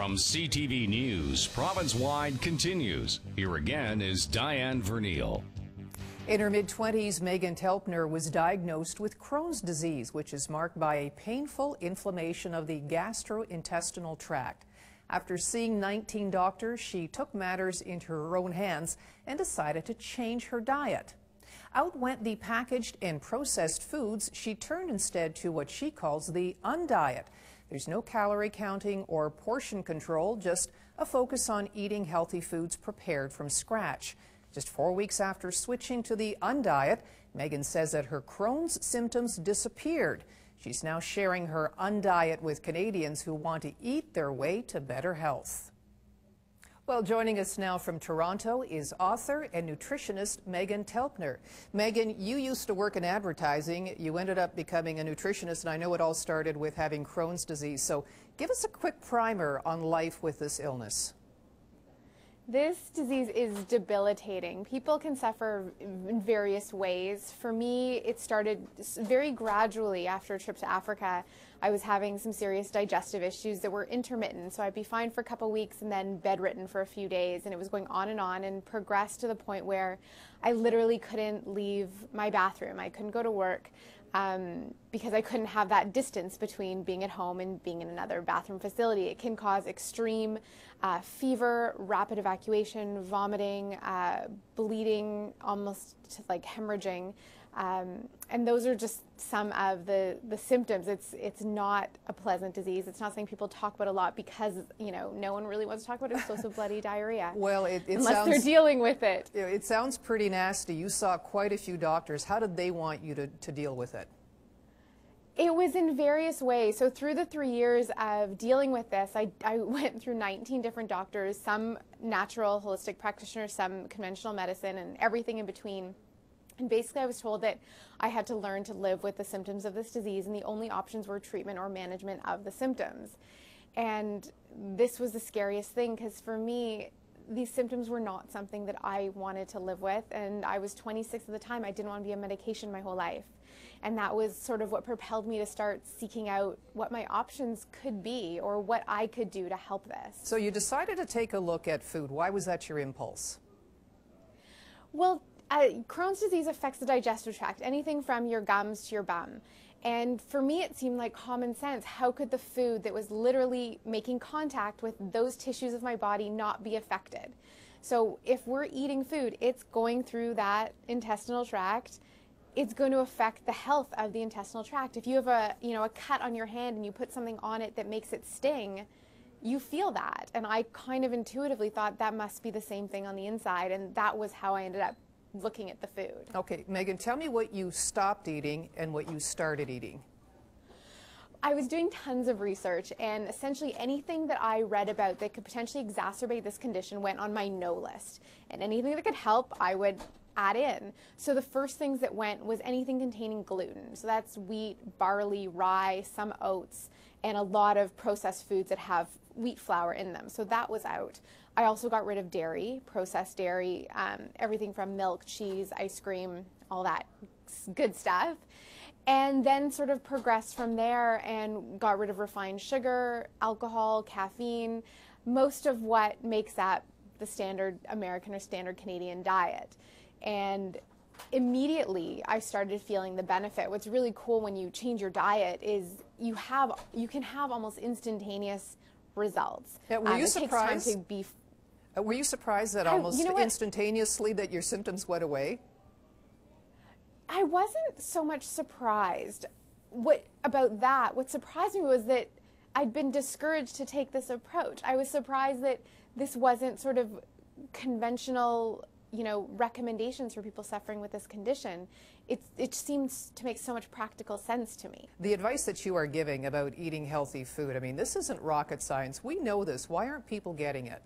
From CTV News, Province-Wide continues. Here again is Diane Verneil. In her mid-20s, Megan Telpner was diagnosed with Crohn's disease, which is marked by a painful inflammation of the gastrointestinal tract. After seeing 19 doctors, she took matters into her own hands and decided to change her diet. Out went the packaged and processed foods. She turned instead to what she calls the undiet. There's no calorie counting or portion control, just a focus on eating healthy foods prepared from scratch. Just 4 weeks after switching to the undiet, Megan says that her Crohn's symptoms disappeared. She's now sharing her undiet with Canadians who want to eat their way to better health. Well, joining us now from Toronto is author and nutritionist Megan Telpner. Megan, you used to work in advertising. You ended up becoming a nutritionist, and I know it all started with having Crohn's disease. So give us a quick primer on life with this illness. This disease is debilitating. People can suffer in various ways. For me, it started very gradually after a trip to Africa. I was having some serious digestive issues that were intermittent, so I'd be fine for a couple weeks and then bedridden for a few days, and it was going on and progressed to the point where I literally couldn't leave my bathroom. I couldn't go to work. Because I couldn't have that distance between being at home and being in another bathroom facility. It can cause extreme fever, rapid evacuation, vomiting, bleeding, almost to like hemorrhaging. And those are just some of the symptoms. It's not a pleasant disease. It's not something people talk about a lot because, you know, no one really wants to talk about explosive bloody diarrhea. Well, unless they're dealing with it. It sounds pretty nasty. You saw quite a few doctors. How did they want you to deal with it? It was in various ways. So through the 3 years of dealing with this, I went through 19 different doctors, some natural holistic practitioners, some conventional medicine, and everything in between. And basically I was told that I had to learn to live with the symptoms of this disease, and the only options were treatment or management of the symptoms. And this was the scariest thing, because for me, these symptoms were not something that I wanted to live with, and I was 26 at the time. I didn't want to be on medication my whole life. And that was sort of what propelled me to start seeking out what my options could be or what I could do to help this. So you decided to take a look at food. Why was that your impulse? Well, Crohn's disease affects the digestive tract, anything from your gums to your bum. And for me, it seemed like common sense. How could the food that was literally making contact with those tissues of my body not be affected? So if we're eating food, it's going through that intestinal tract. It's going to affect the health of the intestinal tract. If you have a cut on your hand and you put something on it that makes it sting, you feel that. And I kind of intuitively thought that must be the same thing on the inside, and that was how I ended up looking at the food. Okay, Megan, tell me what you stopped eating and what you started eating. I was doing tons of research, and essentially anything that I read about that could potentially exacerbate this condition went on my no list. And anything that could help, I would add in. So the first things that went was anything containing gluten. So that's wheat, barley, rye, some oats, and a lot of processed foods that have wheat flour in them. So that was out. I also got rid of dairy, processed dairy, everything from milk, cheese, ice cream, all that good stuff. And then sort of progressed from there and got rid of refined sugar, alcohol, caffeine, most of what makes up the standard American or standard Canadian diet. And immediately I started feeling the benefit. What's really cool when you change your diet is you can have almost instantaneous results. Were you surprised? Takes time to be. Were you surprised that almost instantaneously that your symptoms went away? I wasn't so much surprised about that. What surprised me was that I'd been discouraged to take this approach. I was surprised that this wasn't sort of conventional, recommendations for people suffering with this condition. It seems to make so much practical sense to me. The advice that you are giving about eating healthy food, I mean, this isn't rocket science. We know this. Why aren't people getting it?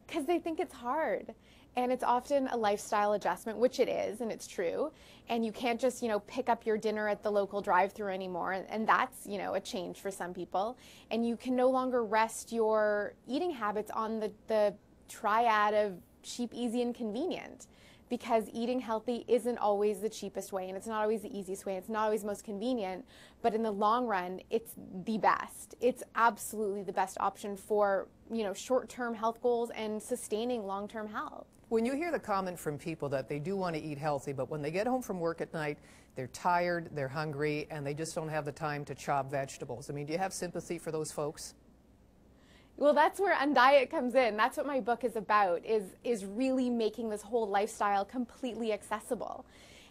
Because they think it's hard. And it's often a lifestyle adjustment, which it is, and it's true. And you can't just, pick up your dinner at the local drive-thru anymore. And that's, a change for some people. And you can no longer rest your eating habits on the triad of cheap, easy, and convenient. because eating healthy isn't always the cheapest way, and it's not always the easiest way, it's not always most convenient, but in the long run, it's the best. It's absolutely the best option for, you know, short-term health goals and sustaining long-term health. When you hear the comment from people that they do want to eat healthy, but when they get home from work at night, they're tired, they're hungry, and they just don't have the time to chop vegetables. I mean, do you have sympathy for those folks? Well, that's where Undiet comes in. That's what my book is about, is really making this whole lifestyle completely accessible.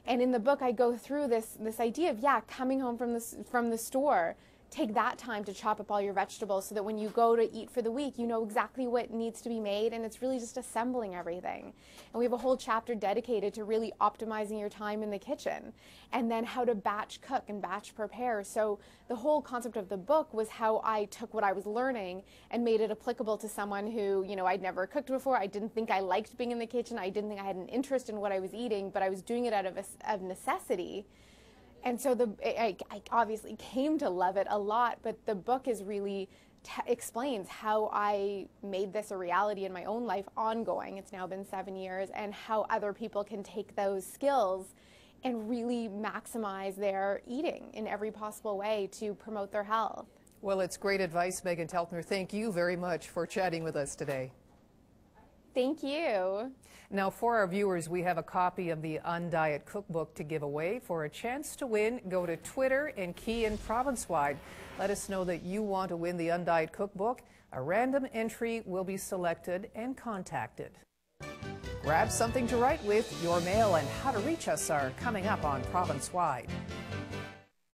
And in the book, I go through this idea of, yeah, coming home from the store, take that time to chop up all your vegetables so that when you go to eat for the week, you know exactly what needs to be made, and it's really just assembling everything. And we have a whole chapter dedicated to really optimizing your time in the kitchen, and then how to batch cook and batch prepare. So the whole concept of the book was how I took what I was learning and made it applicable to someone who, you know, I'd never cooked before. I didn't think I liked being in the kitchen. I didn't think I had an interest in what I was eating, but I was doing it out of necessity. And so I obviously came to love it a lot, but the book is really explains how I made this a reality in my own life ongoing. It's now been 7 years, and how other people can take those skills and really maximize their eating in every possible way to promote their health. Well, it's great advice, Megan Telpner. Thank you very much for chatting with us today. Thank you. Now, for our viewers, we have a copy of the Undiet Cookbook to give away. For a chance to win, go to Twitter and key in Province-Wide. Let us know that you want to win the Undiet Cookbook. A random entry will be selected and contacted. Grab something to write with. Your mail and how to reach us are coming up on Province-Wide.